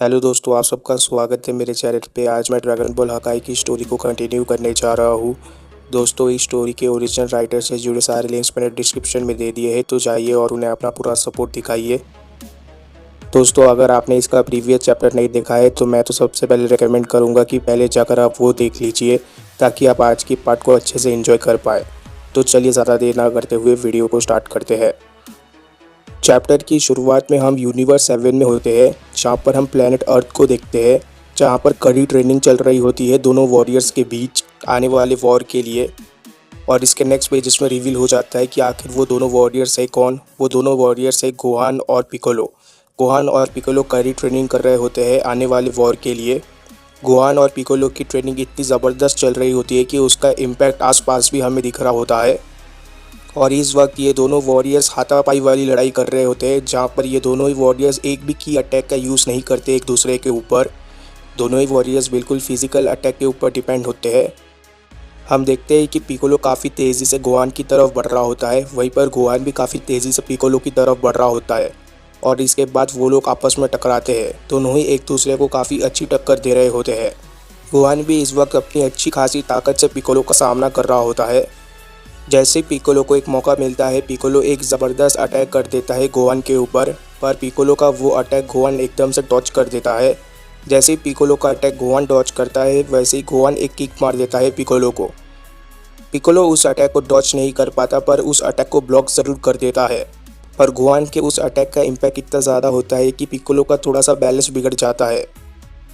Hello दोस्तों, आप सबका स्वागत है मेरे चैनल पे। आज मैं ड्रैगन बॉल हकाई की स्टोरी को कंटिन्यू करने जा रहा हूँ। दोस्तों, इस स्टोरी के ओरिजिनल राइटर से जुड़े सारे लिंक्स मैंने डिस्क्रिप्शन में दे दिए हैं, तो जाइए और उन्हें अपना पूरा सपोर्ट दिखाइए। दोस्तों, अगर आपने इसका प्रीवियस चैप्टर नहीं देखा है तो मैं तो सबसे पहले रिकमेंड करूँगा कि पहले जाकर आप वो देख लीजिए, ताकि आप आज की पार्ट को अच्छे से एंजॉय कर पाए। तो चलिए ज़्यादा देर ना करते हुए वीडियो को स्टार्ट करते हैं। चैप्टर की शुरुआत में हम यूनिवर्स 7 में होते हैं, जहाँ पर हम प्लेनेट अर्थ को देखते हैं, जहाँ पर कड़ी ट्रेनिंग चल रही होती है दोनों वॉरियर्स के बीच आने वाले वॉर के लिए। और इसके नेक्स्ट पेजेस में रिवील हो जाता है कि आखिर वो दोनों वॉरियर्स है कौन। वो दोनों वॉरियर्स है गोहान और पिकोलो। गोहान और पिकोलो कड़ी ट्रेनिंग कर रहे होते हैं आने वाले वॉर के लिए। गोहान और पिकोलो की ट्रेनिंग इतनी ज़बरदस्त चल रही होती है कि उसका इम्पैक्ट आसपास भी हमें दिख रहा होता है। और इस वक्त ये दोनों वॉरियर्स हाथापाई वाली लड़ाई कर रहे होते हैं, जहाँ पर ये दोनों ही वॉरियर्स एक भी की अटैक का यूज़ नहीं करते एक दूसरे के ऊपर। दोनों ही वॉरियर्स बिल्कुल फिजिकल अटैक के ऊपर डिपेंड होते हैं। हम देखते हैं कि पिकोलो काफ़ी तेज़ी से गोहान की तरफ बढ़ रहा होता है, वहीं पर गोहान भी काफ़ी तेज़ी से पिकोलो की तरफ बढ़ रहा होता है। और इसके बाद वो लोग आपस में टकराते हैं। दोनों ही एक दूसरे को काफ़ी अच्छी टक्कर दे रहे होते हैं। गोहान भी इस वक्त अपनी अच्छी खासी ताकत से पिकोलो का सामना कर रहा होता है। जैसे ही पिकोलो को एक मौका मिलता है, पिकोलो एक ज़बरदस्त अटैक कर देता है गोहान के ऊपर। पर पिकोलो का वो अटैक गोहान एकदम से डॉच कर देता है। जैसे ही पिकोलो का अटैक गोहान डॉच करता है, वैसे ही गोहान एक किक मार देता है पिकोलो को। पिकोलो उस अटैक को डॉच नहीं कर पाता, पर उस अटैक को ब्लॉक ज़रूर कर देता है। पर गोहान के उस अटैक का इम्पैक्ट इतना ज़्यादा होता है कि पिकोलो का थोड़ा सा बैलेंस बिगड़ जाता है,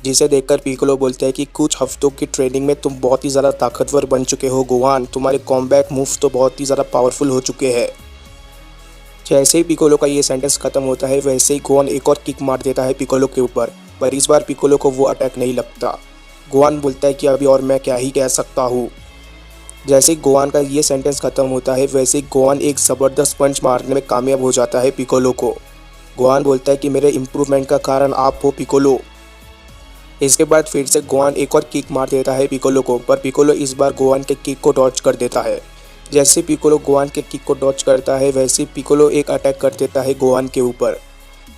जिसे देखकर पिकोलो बोलता है कि कुछ हफ्तों की ट्रेनिंग में तुम बहुत ही ज़्यादा ताकतवर बन चुके हो गोहान। तुम्हारे कॉम्बैट मूव्स तो बहुत ही ज़्यादा पावरफुल हो चुके हैं। जैसे ही पिकोलो का ये सेंटेंस खत्म होता है, वैसे ही गोहान एक और किक मार देता है पिकोलो के ऊपर। पर इस बार पिकोलो को वो अटैक नहीं लगता। गोहान बोलता है कि अभी और मैं क्या ही कह सकता हूँ। जैसे ही गोहान का ये सेंटेंस खत्म होता है, वैसे ही गोहान एक ज़बरदस्त पंच मारने में कामयाब हो जाता है पिकोलो को। गोहान बोलता है कि मेरे इम्प्रूवमेंट का कारण आप हो पिकोलो। इसके बाद फिर से गोहान एक और किक मार देता है पिकोलो को, पर पिकोलो इस बार गोहान के किक को डॉच कर देता है। जैसे पिकोलो गोहान के किक को डॉच करता है, वैसे पिकोलो एक अटैक कर देता है गोहान के ऊपर।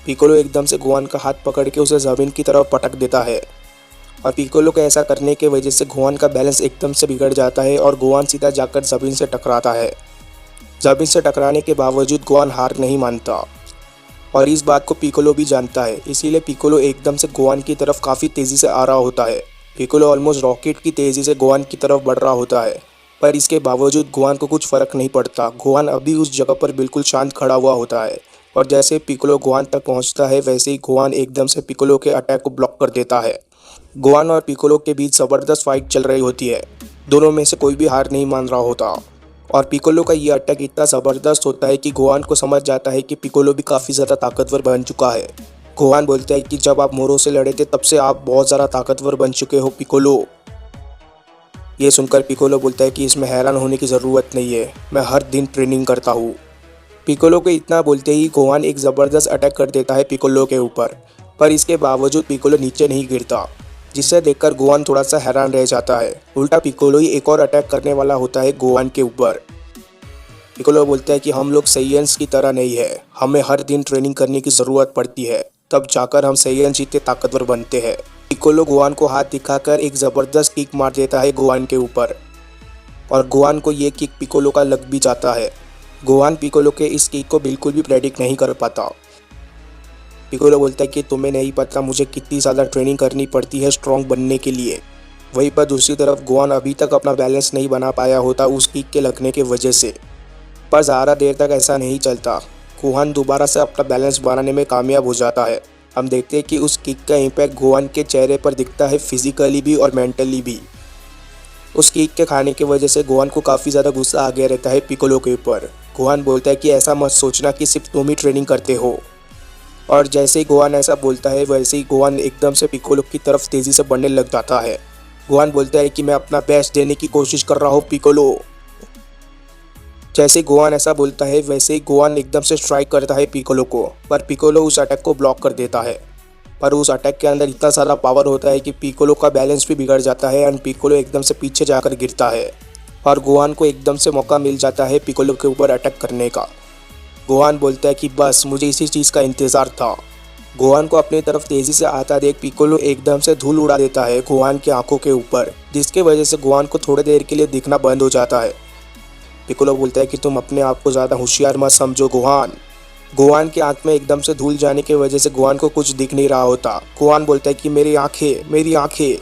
पिकोलो एकदम से गोहान का हाथ पकड़ के उसे ज़मीन की तरफ पटक देता है। और पिकोलो के ऐसा करने की वजह से गोहान का बैलेंस एकदम से बिगड़ जाता है और गोहान सीधा जाकर ज़मीन से टकराता है। ज़मीन से टकराने के बावजूद गोहान हार नहीं मानता, और इस बात को पिकोलो भी जानता है। इसीलिए पिकोलो एकदम से गोहान की तरफ काफ़ी तेज़ी से आ रहा होता है। पिकोलो ऑलमोस्ट रॉकेट की तेज़ी से गोहान की तरफ बढ़ रहा होता है, पर इसके बावजूद गोहान को कुछ फ़र्क नहीं पड़ता। गोहान अभी उस जगह पर बिल्कुल शांत खड़ा हुआ होता है। और जैसे पिकोलो गोहान तक पहुंचता है, वैसे ही गोहान एकदम से पिकोलो के अटैक को ब्लॉक कर देता है। गोहान और पिकोलो के बीच ज़बरदस्त फाइट चल रही होती है। दोनों में से कोई भी हार नहीं मान रहा होता। और पिकोलो का ये अटैक इतना ज़बरदस्त होता है कि गोहान को समझ जाता है कि पिकोलो भी काफ़ी ज़्यादा ताकतवर बन चुका है। गोहान बोलता है कि जब आप मोरो से लड़े थे, तब से आप बहुत ज़्यादा ताकतवर बन चुके हो पिकोलो। ये सुनकर पिकोलो बोलता है कि इसमें हैरान होने की ज़रूरत नहीं है, मैं हर दिन ट्रेनिंग करता हूँ। पिकोलो को इतना बोलते ही गोहान एक ज़बरदस्त अटैक कर देता है पिकोलो के ऊपर, पर इसके बावजूद पिकोलो नीचे नहीं गिरता, जिसे देखकर गोहान थोड़ा सा हैरान रह जाता है। उल्टा पिकोलो ही एक और अटैक करने वाला होता है गोहान के ऊपर। पिकोलो बोलता है कि हम लोग सैयन्स की तरह नहीं है, हमें हर दिन ट्रेनिंग करने की ज़रूरत पड़ती है, तब जाकर हम सैयन्स जितने ताकतवर बनते हैं। पिकोलो गोहान को हाथ दिखाकर एक ज़बरदस्त किक मार देता है गोहान के ऊपर, और गोहान को ये किक पिकोलो का लग भी जाता है। गोहान पिकोलो के इस किक को बिल्कुल भी प्रेडिक्ट नहीं कर पाता। पिकोलो बोलता है कि तुम्हें नहीं पता मुझे कितनी ज़्यादा ट्रेनिंग करनी पड़ती है स्ट्रॉन्ग बनने के लिए। वहीं पर दूसरी तरफ गोहान अभी तक अपना बैलेंस नहीं बना पाया होता उस किक के लगने की वजह से। पर ज़्यादा देर तक ऐसा नहीं चलता। गोहान दोबारा से अपना बैलेंस बनाने में कामयाब हो जाता है। हम देखते हैं कि उस किक का इम्पैक्ट गोहान के चेहरे पर दिखता है, फिजिकली भी और मेंटली भी। उस किक के खाने की वजह से गोहान को काफ़ी ज़्यादा गुस्सा आ गया रहता है पिकोलो के ऊपर। गोहान बोलता है कि ऐसा मत सोचना कि सिर्फ तुम ही ट्रेनिंग करते हो। और जैसे ही गोहान ऐसा बोलता है, वैसे ही गोहान एकदम से पिकोलो की तरफ तेज़ी से बढ़ने लग जाता है। गोहान बोलता है कि मैं अपना बेस्ट देने की कोशिश कर रहा हूँ पिकोलो। जैसे ही गोहान ऐसा बोलता है, वैसे ही गोहान एकदम से स्ट्राइक करता है पिकोलो को, पर पिकोलो उस अटैक को ब्लॉक कर देता है। पर उस अटैक के अंदर इतना सारा पावर होता है कि पिकोलो का बैलेंस भी बिगड़ जाता है और पिकोलो एकदम से पीछे जाकर गिरता है। और गोहान को एकदम से मौका मिल जाता है पिकोलो के ऊपर अटैक करने का। गोहान बोलता है कि बस मुझे इसी चीज़ का इंतज़ार था। गोहान को अपनी तरफ तेजी से आता देख पिकोलो एकदम से धूल उड़ा देता है गोहान की आंखों के ऊपर, जिसके वजह से गोहान को थोड़ी देर के लिए दिखना बंद हो जाता है। पिकोलो बोलता है कि तुम अपने आप को ज़्यादा होशियार मत समझो गोहान। गोहान की आंख में एकदम से धूल जाने की वजह से गोहान को कुछ दिख नहीं रहा होता। गोहान बोलता है कि मेरी आंखें, मेरी आंखें।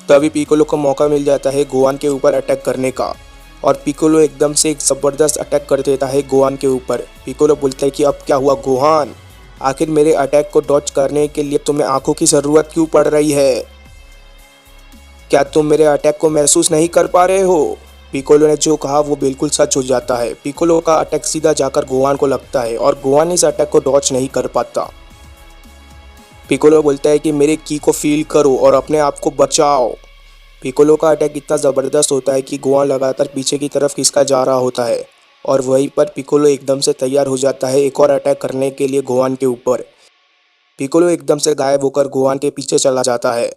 तभी पिकोलो को मौका मिल जाता है गोहान के ऊपर अटैक करने का, और पिकोलो एकदम से एक ज़बरदस्त अटैक कर देता है गोहान के ऊपर। पिकोलो बोलता है कि अब क्या हुआ गोहान, आखिर मेरे अटैक को डॉज करने के लिए तुम्हें आंखों की ज़रूरत क्यों पड़ रही है? क्या तुम मेरे अटैक को महसूस नहीं कर पा रहे हो? पिकोलो ने जो कहा वो बिल्कुल सच हो जाता है। पिकोलो का अटैक सीधा जाकर गोहान को लगता है और गोहान इस अटैक को डॉज नहीं कर पाता। पिकोलो बोलता है कि मेरे की को फील करो और अपने आप को बचाओ। पिकोलो का अटैक इतना ज़बरदस्त होता है कि गोहान लगातार पीछे की तरफ खिसका जा रहा होता है, और वहीं पर पिकोलो एकदम से तैयार हो जाता है एक और अटैक करने के लिए गोहान के ऊपर। पिकोलो एकदम से गायब होकर गोहान के पीछे चला जाता है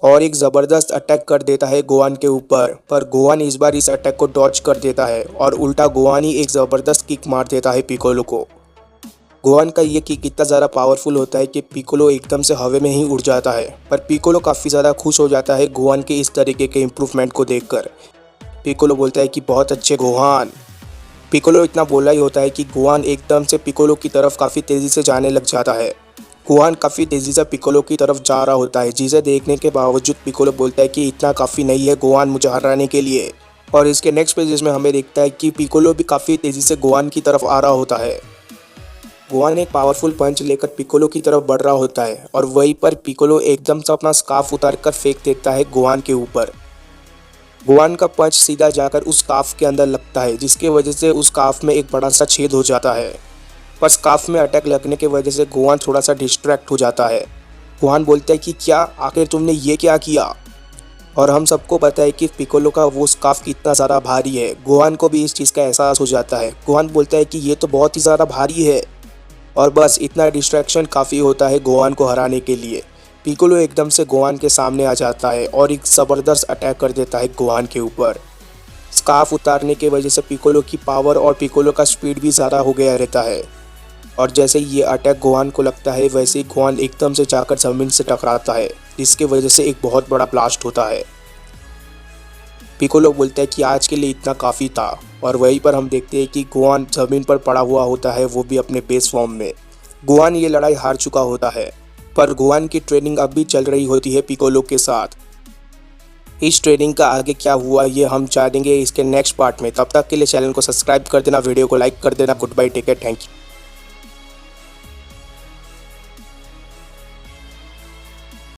और एक ज़बरदस्त अटैक कर देता है गोहान के ऊपर, पर गोहान इस बार इस अटैक को डॉज कर देता है और उल्टा गोहान ही एक ज़बरदस्त किक मार देता है पिकोलो को। गोहान का ये किक इतना ज़्यादा पावरफुल होता है कि पिकोलो एकदम से हवा में ही उड़ जाता है, पर पिकोलो काफ़ी ज़्यादा खुश हो जाता है गोहान के इस तरीके के इम्प्रूवमेंट को देखकर। पिकोलो बोलता है कि बहुत अच्छे गोहान। पिकोलो इतना बोला ही होता है कि गोहान एकदम से पिकोलो की तरफ काफ़ी तेज़ी से जाने लग जाता है। गोहान काफ़ी तेज़ी से पिकोलो की तरफ जा रहा होता है, जिसे देखने के बावजूद पिकोलो बोलता है कि इतना काफ़ी नहीं है गोहान मुझे हराने के लिए। और इसके नेक्स्ट पेजेस में हमें दिखता है कि पिकोलो भी काफ़ी तेज़ी से गोहान की तरफ आ रहा होता है। गोहान एक पावरफुल पंच लेकर पिकोलो की तरफ बढ़ रहा होता है, और वहीं पर पिकोलो एकदम से अपना स्कार्फ उतार कर फेंक देता है गोहान के ऊपर। गोहान का पंच सीधा जाकर उस स्कार्फ के अंदर लगता है, जिसके वजह से उस स्कार्फ में एक बड़ा सा छेद हो जाता है। पर स्कार्फ में अटैक लगने की वजह से गोहान थोड़ा सा डिस्ट्रैक्ट हो जाता है। गोहान बोलता है कि क्या आखिर तुमने ये क्या किया? और हम सबको पता है कि पिकोलो का वो स्कार्फ कितना ज़्यादा भारी है। गोहान को भी इस चीज़ का एहसास हो जाता है। गोहान बोलता है कि ये तो बहुत ही ज़्यादा भारी है, और बस इतना डिस्ट्रैक्शन काफ़ी होता है गोहान को हराने के लिए। पिकोलो एकदम से गोहान के सामने आ जाता है और एक ज़बरदस्त अटैक कर देता है गोहान के ऊपर। स्कार्फ उतारने की वजह से पिकोलो की पावर और पिकोलो का स्पीड भी ज़्यादा हो गया रहता है, और जैसे ये अटैक गोहान को लगता है वैसे ही गोहान एकदम से जाकर ज़मीन से टकराता है, जिसकी वजह से एक बहुत बड़ा ब्लास्ट होता है। पिकोलो बोलता है कि आज के लिए इतना काफ़ी था, और वहीं पर हम देखते हैं कि गोहान ज़मीन पर पड़ा हुआ होता है, वो भी अपने बेस फॉर्म में। गोहान ये लड़ाई हार चुका होता है, पर गोहान की ट्रेनिंग अब भी चल रही होती है पिकोलो के साथ। इस ट्रेनिंग का आगे क्या हुआ ये हम जानेंगे इसके नेक्स्ट पार्ट में। तब तक के लिए चैनल को सब्सक्राइब कर देना, वीडियो को लाइक कर देना। Goodbye, take care, thank you.